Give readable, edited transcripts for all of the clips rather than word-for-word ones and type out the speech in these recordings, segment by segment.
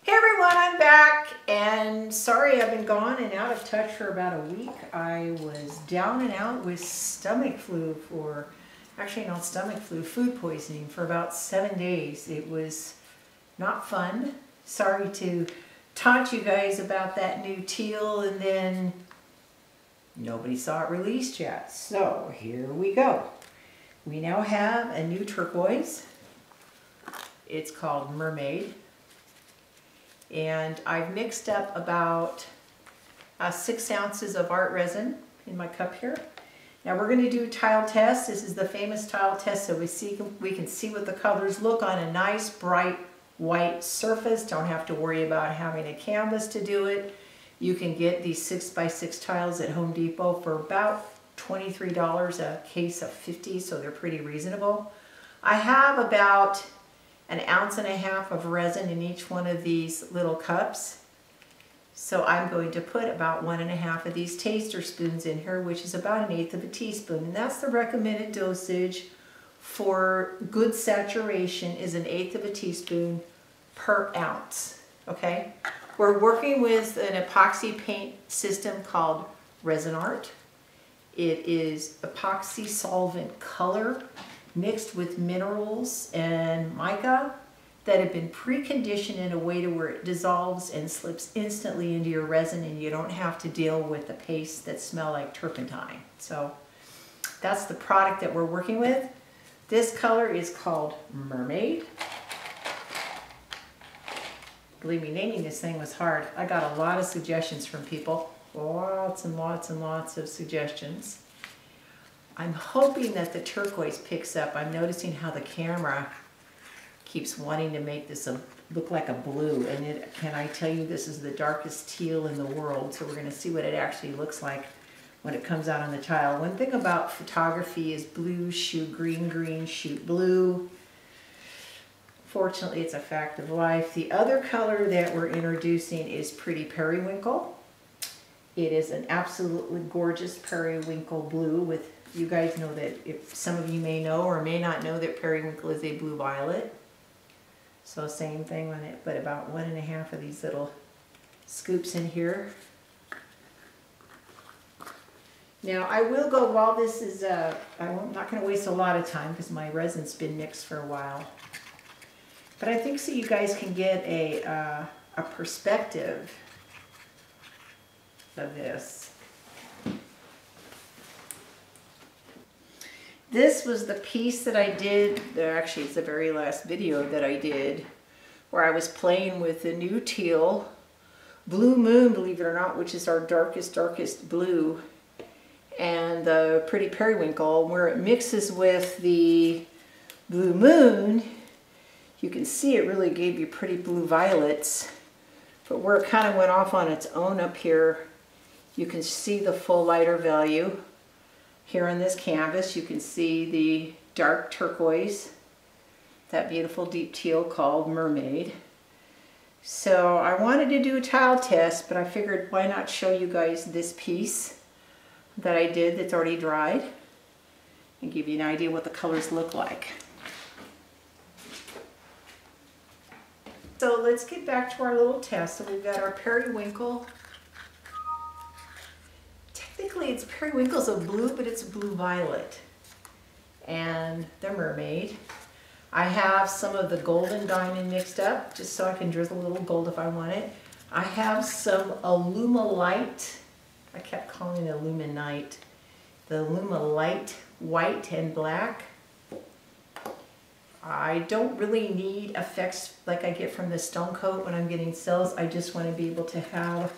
Hey everyone, I'm back, and sorry I've been gone and out of touch for about a week. I was down and out with stomach flu food poisoning for about 7 days. It was not fun. Sorry to taunt you guys about that new teal, and then nobody saw it released yet. So here we go. We now have a new turquoise. It's called Mermaid. And I've mixed up about 6 ounces of art resin in my cup here. Now we're going to do a tile test. This is the famous tile test, so we can see what the colors look on a nice bright white surface. Don't have to worry about having a canvas to do it. You can get these 6x6 tiles at Home Depot for about $23 a case of 50, so they're pretty reasonable. I have about 1.5 ounces of resin in each one of these little cups. So I'm going to put about 1.5 of these taster spoons in here, which is about 1/8 of a teaspoon. And that's the recommended dosage for good saturation, is 1/8 of a teaspoon per ounce. Okay? We're working with an epoxy paint system called Rezin Arte. It is epoxy solvent color mixed with minerals and mica that have been preconditioned in a way to where it dissolves and slips instantly into your resin, and you don't have to deal with the pastes that smell like turpentine. So that's the product that we're working with. This color is called Mermaid. Believe me, naming this thing was hard. I got a lot of suggestions from people. Lots and lots and lots of suggestions. I'm hoping that the turquoise picks up. I'm noticing how the camera keeps wanting to make this look like a blue. And can I tell you, this is the darkest teal in the world. So we're going to see what it actually looks like when it comes out on the tile. One thing about photography is blue shoot green, green shoot blue. Fortunately, it's a fact of life. The other color that we're introducing is Pretty Periwinkle. It is an absolutely gorgeous periwinkle blue with, you guys know that, if some of you may know or may not know, that periwinkle is a blue violet. So same thing on it, but about 1.5 of these little scoops in here. Now I will go, while this is, I'm not going to waste a lot of time because my resin's been mixed for a while. But I think so you guys can get a perspective of this. This was the piece that I did, actually it's the very last video that I did, where I was playing with the new teal, Blue Moon, believe it or not, which is our darkest blue, and the Pretty Periwinkle, where it mixes with the Blue Moon. You can see it really gave you pretty blue violets, but where it kind of went off on its own up here, you can see the full lighter value. Here on this canvas, you can see the dark turquoise, that beautiful deep teal called Mermaid. So I wanted to do a tile test, but I figured why not show you guys this piece that I did that's already dried and give you an idea what the colors look like. So let's get back to our little test. So we've got our periwinkle. Technically it's periwinkle's a blue, but it's a blue violet. And the Mermaid. I have some of the golden diamond mixed up, just so I can drizzle a little gold if I want it. I have some Alumilite, I kept calling it Illuminite, the Alumilite White and Black. I don't really need effects like I get from the stone coat when I'm getting cells. I just want to be able to have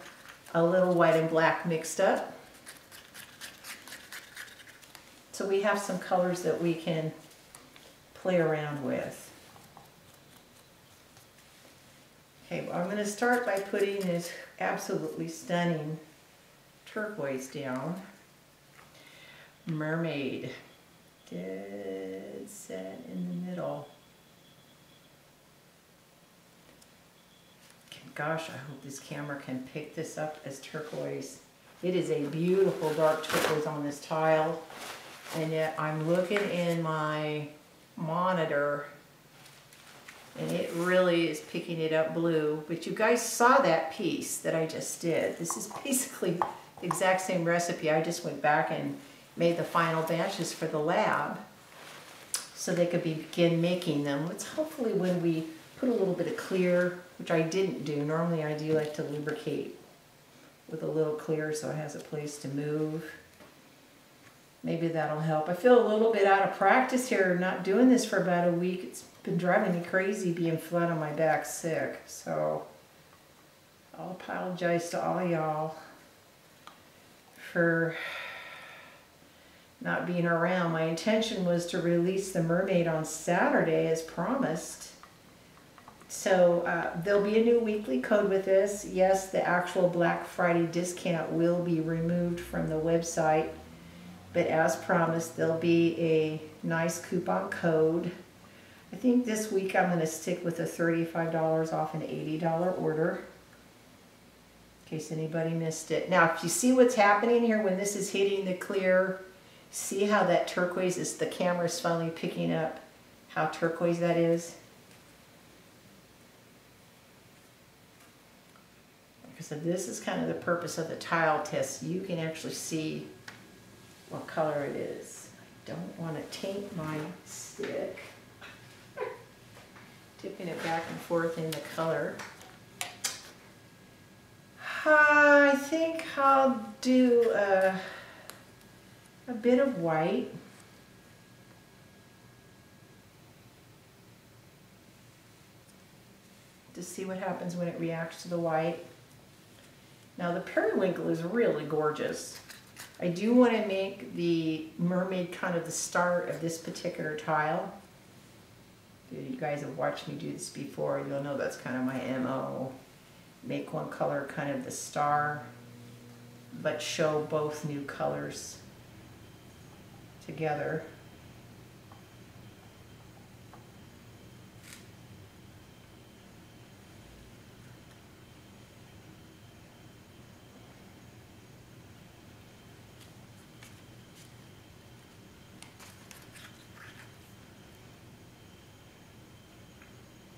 a little white and black mixed up. So we have some colors that we can play around with. Okay, well, I'm going to start by putting this absolutely stunning turquoise down. Mermaid. Dead set in the middle. Gosh, I hope this camera can pick this up as turquoise. It is a beautiful dark turquoise on this tile, and yet I'm looking in my monitor And it really is picking it up blue. But you guys saw that piece that I just did. This is basically the exact same recipe. I just went back and made the final batches for the lab so they could begin making them. It's hopefully when we put a little bit of clear, which I didn't do. Normally I do like to lubricate with a little clear so it has a place to move. Maybe that'll help. I feel a little bit out of practice here, not doing this for about a week. It's been driving me crazy being flat on my back sick. So I'll apologize to all y'all for not being around. My intention was to release the Mermaid on Saturday as promised. So there'll be a new weekly code with this. Yes, the actual Black Friday discount will be removed from the website. But as promised, there'll be a nice coupon code. I think this week I'm going to stick with a $35 off an $80 order, in case anybody missed it. Now, if you see what's happening here when this is hitting the clear, see how that turquoise is, the camera's finally picking up how turquoise that is? Like I said, this is kind of the purpose of the tile test. You can actually see what color it is. I don't want to taint my stick. Dipping it back and forth in the color. I think I'll do a bit of white. To see what happens when it reacts to the white. Now the periwinkle is really gorgeous. I do want to make the mermaid kind of the start of this particular tile. If you guys have watched me do this before, you'll know that's kind of my MO. Make one color kind of the star, but show both new colors together.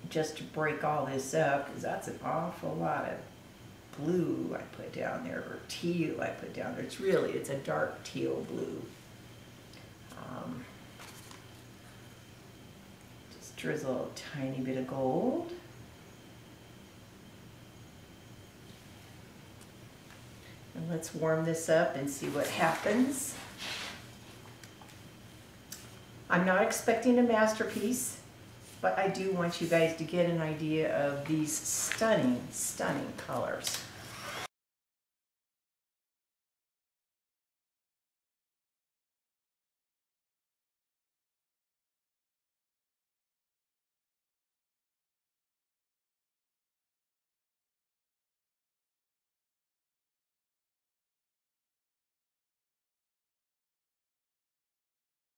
Just to break all this up, because that's an awful lot of blue I put down there, or teal I put down there. It's a dark teal blue. Just drizzle a tiny bit of gold. And let's warm this up and see what happens. I'm not expecting a masterpiece, but I do want you guys to get an idea of these stunning, stunning colors.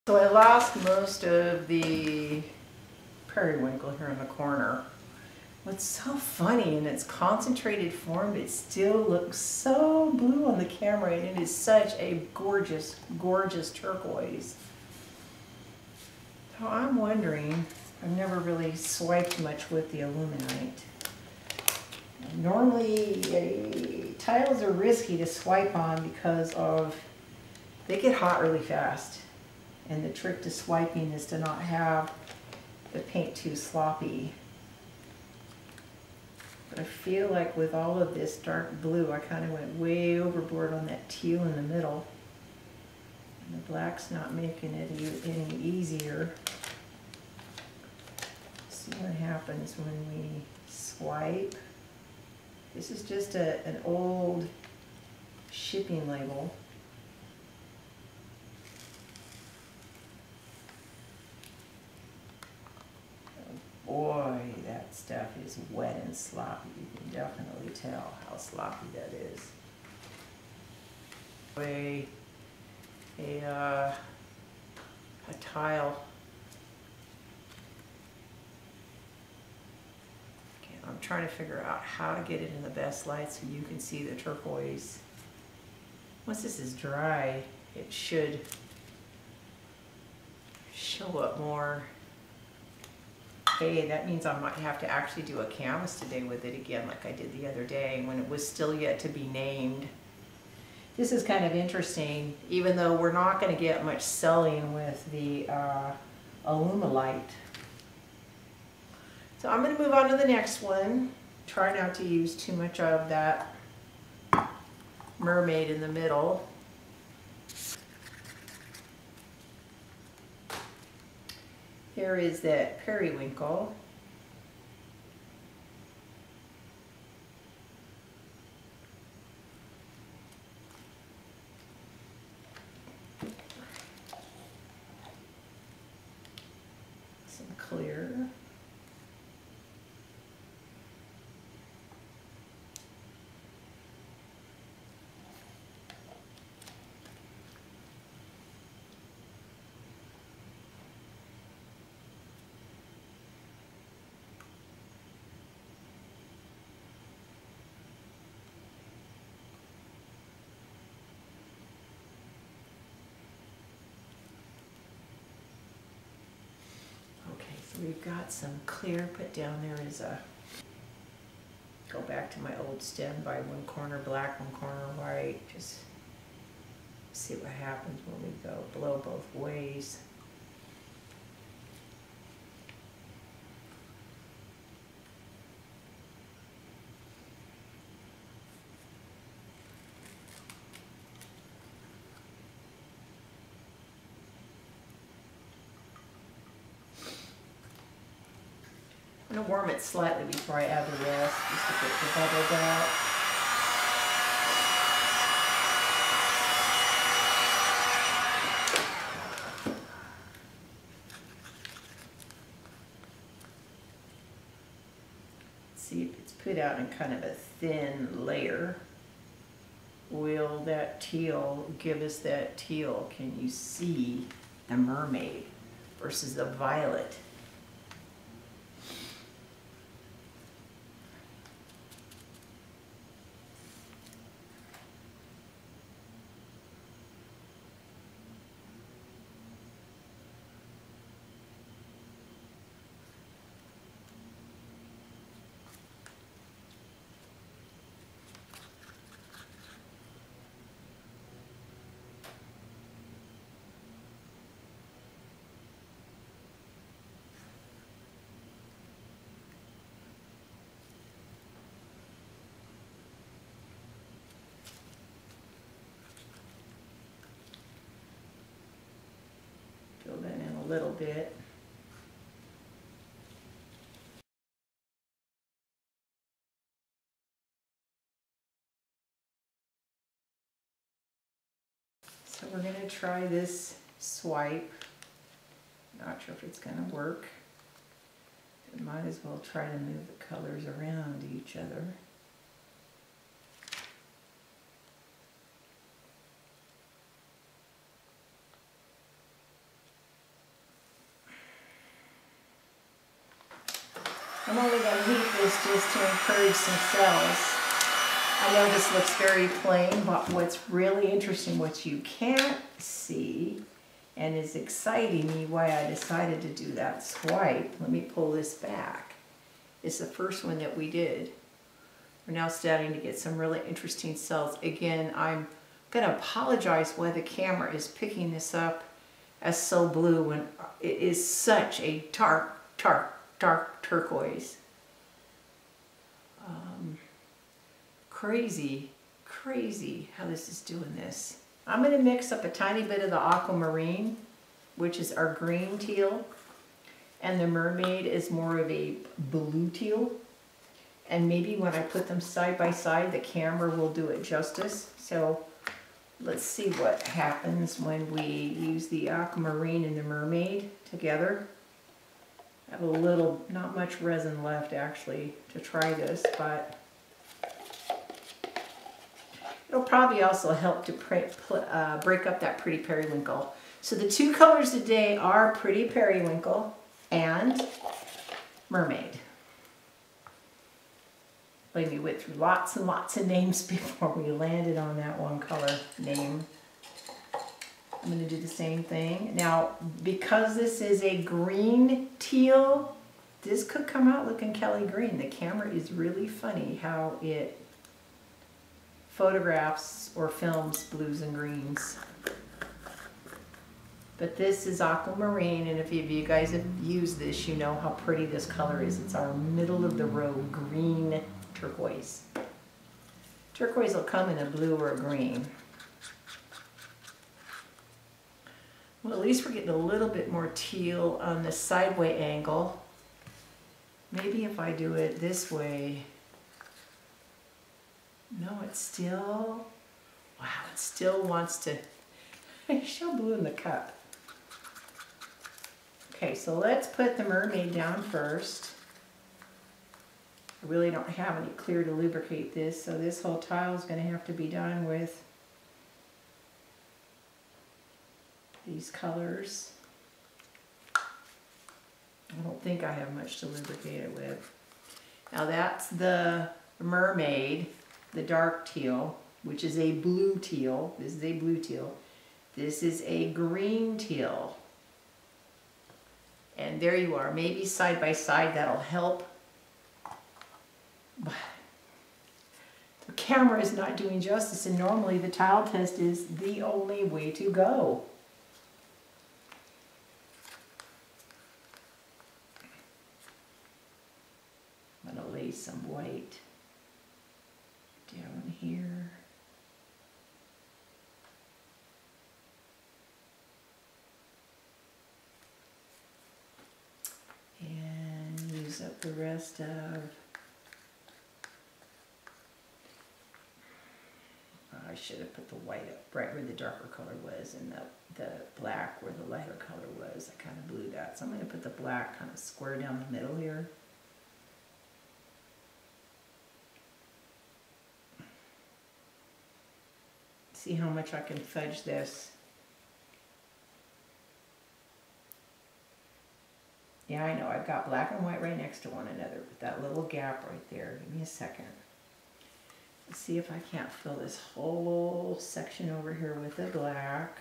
So I lost most of the periwinkle here in the corner. What's so funny, in its concentrated form, it still looks so blue on the camera, and it is such a gorgeous, gorgeous turquoise. So I'm wondering, I've never really swiped much with the Alumilite. Normally, tiles are risky to swipe on because they get hot really fast. And the trick to swiping is to not have the paint too sloppy. But I feel like with all of this dark blue, I kind of went way overboard on that teal in the middle. And the black's not making it any easier. See what happens when we swipe. This is just an old shipping label. Boy, that stuff is wet and sloppy. You can definitely tell how sloppy that is. A tile. Okay, I'm trying to figure out how to get it in the best light so you can see the turquoise. Once this is dry, it should show up more. okay. That means I might have to actually do a canvas today with it again like I did the other day when it was still yet to be named. This is kind of interesting, even though we're not going to get much selling with the Alumilite. So I'm going to move on to the next one. Try not to use too much of that Mermaid in the middle. Here is that Periwinkle. Some clear. We've got some clear put down there as a, go back to my old stem by one corner black, one corner white, just see what happens when we go blow both ways. I'm going to warm it slightly before I add the rest, just to get the bubbles out. See, if it's put out in kind of a thin layer, will that teal give us that teal? Can you see the mermaid versus the violet? Fill that in a little bit. So we're going to try this swipe. Not sure if it's going to work. We might as well try to move the colors around each other. I'm only going to heat this just to encourage some cells. I know this looks very plain, but what's really interesting, what you can't see, and is exciting me why I decided to do that swipe, let me pull this back, is the first one that we did. We're now starting to get some really interesting cells. Again, I'm going to apologize why the camera is picking this up as so blue when it is such a dark turquoise. Crazy how this is doing this. I'm going to mix up a tiny bit of the aquamarine, which is our green teal, and the mermaid is more of a blue teal. And maybe when I put them side by side, the camera will do it justice. So let's see what happens when we use the aquamarine and the mermaid together. I have a little, not much resin left actually to try this, but it'll probably also help to break up that pretty periwinkle. So the two colors today are pretty periwinkle and mermaid. Believe me, we went through lots and lots of names before we landed on that one color name. I'm going to do the same thing. Now, because this is a green teal, this could come out looking Kelly green. The camera is really funny how it photographs or films blues and greens. But this is aquamarine, and if you guys have used this, you know how pretty this color is. It's our middle of the road green turquoise. Turquoise will come in a blue or a green. Well, at least we're getting a little bit more teal on the sideway angle. Maybe if I do it this way. No, it still, wow, it still wants to show blue in the cup. Okay, so let's put the mermaid down first. I really don't have any clear to lubricate this, so this whole tile is going to have to be done with these colors. I don't think I have much to lubricate it with. Now that's the mermaid, the dark teal, which is a blue teal. This is a blue teal. This is a green teal. And there you are. Maybe side by side that'll help. But the camera is not doing justice, and normally the tile test is the only way to go. I'm going to lay some white down here. And use up the rest of, I should have put the white up right where the darker color was, and the black where the lighter color was. I kind of blew that. So I'm going to put the black kind of square down the middle here. See how much I can fudge this. Yeah, I know, I've got black and white right next to one another, with that little gap right there. Give me a second. Let's see if I can't fill this whole section over here with the black.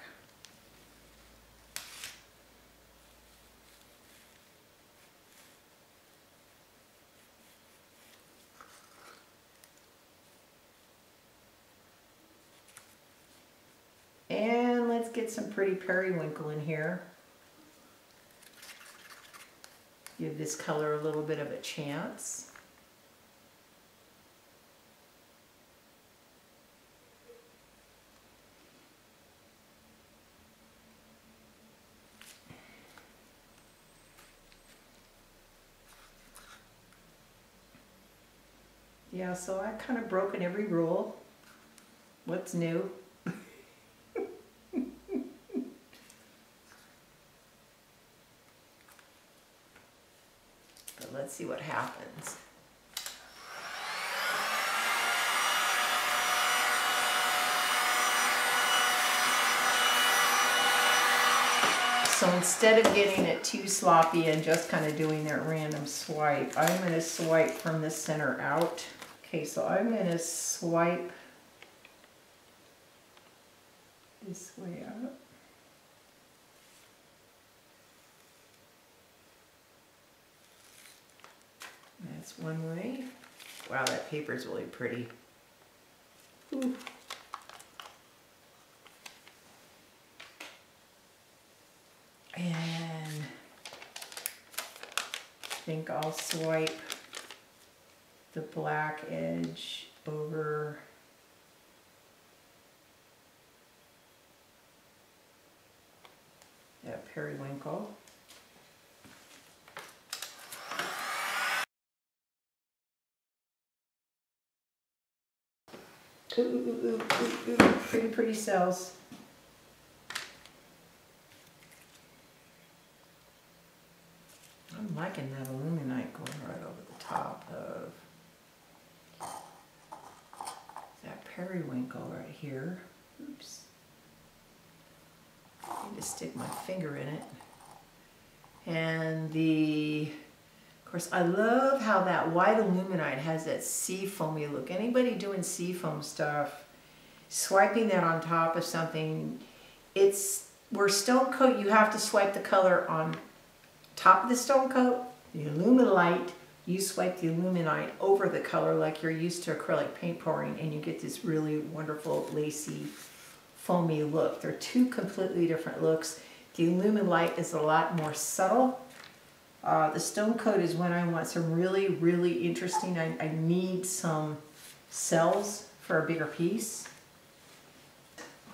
And let's get some pretty periwinkle in here. Give this color a little bit of a chance. Yeah, so I've kind of broken every rule. What's new? Let's see what happens. So instead of getting it too sloppy and just kind of doing that random swipe, I'm going to swipe from the center out. Okay, so I'm going to swipe this way up. That's one way. Wow, that paper is really pretty. Ooh. And I think I'll swipe the black edge over that periwinkle. Ooh, ooh, ooh, ooh, ooh, pretty, pretty cells. I'm liking that Alumilite going right over the top of that periwinkle right here. Oops. I need to stick my finger in it. And of course, I love how that white Alumilite has that sea foamy look. Anybody doing sea foam stuff, swiping that on top of something, where stone coat, you have to swipe the color on top of the stone coat, The Alumilite, you swipe the Alumilite over the color like you're used to acrylic paint pouring, and you get this really wonderful lacy, foamy look. They're two completely different looks. The Alumilite is a lot more subtle. The Stone Coat is when I want some really, really interesting, I need some cells for a bigger piece.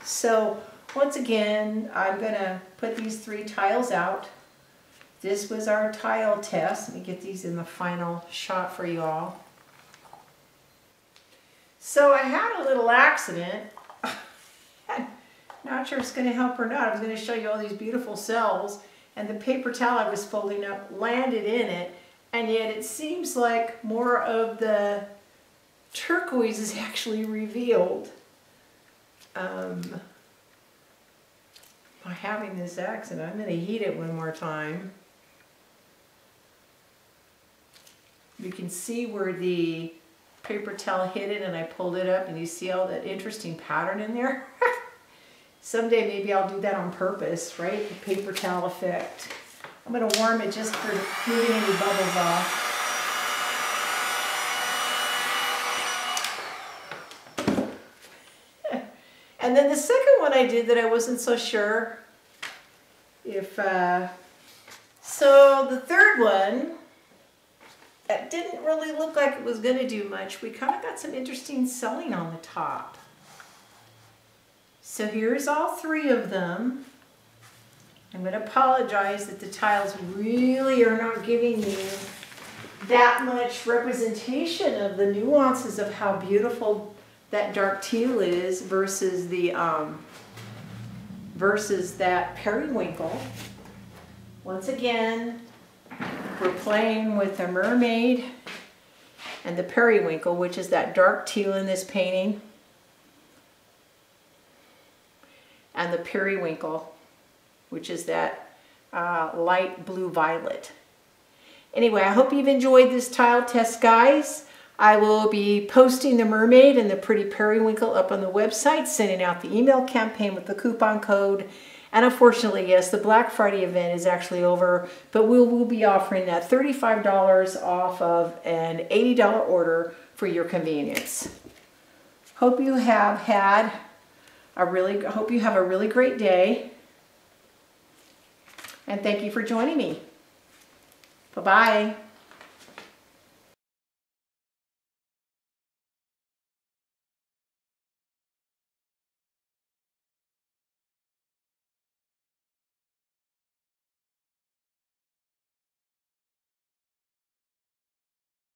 So once again, I'm going to put these 3 tiles out. This was our tile test. Let me get these in the final shot for you all. So I had a little accident. Not sure if it's going to help or not. I was going to show you all these beautiful cells, and the paper towel I was folding up landed in it, and yet it seems like more of the turquoise is actually revealed. By having this accident, I'm going to heat it one more time. You can see where the paper towel hit it and I pulled it up, and you see all that interesting pattern in there. Someday maybe I'll do that on purpose, right? The paper towel effect. I'm going to warm it just for moving any bubbles off. And then the second one I did that I wasn't so sure if, so the third one, that didn't really look like it was going to do much. We kind of got some interesting selling on the top. So here's all 3 of them. I'm going to apologize that the tiles really are not giving you that much representation of the nuances of how beautiful that dark teal is versus the versus that periwinkle. Once again, we're playing with the Mermaid and the Periwinkle, which is that dark teal in this painting, and the Periwinkle, which is that light blue violet. Anyway, I hope you've enjoyed this tile test, guys. I will be posting the Mermaid and the pretty Periwinkle up on the website, sending out the email campaign with the coupon code. And unfortunately, yes, the Black Friday event is actually over, but we will be offering that $35 off of an $80 order for your convenience. Hope you have had a really great day. And thank you for joining me. Bye-bye.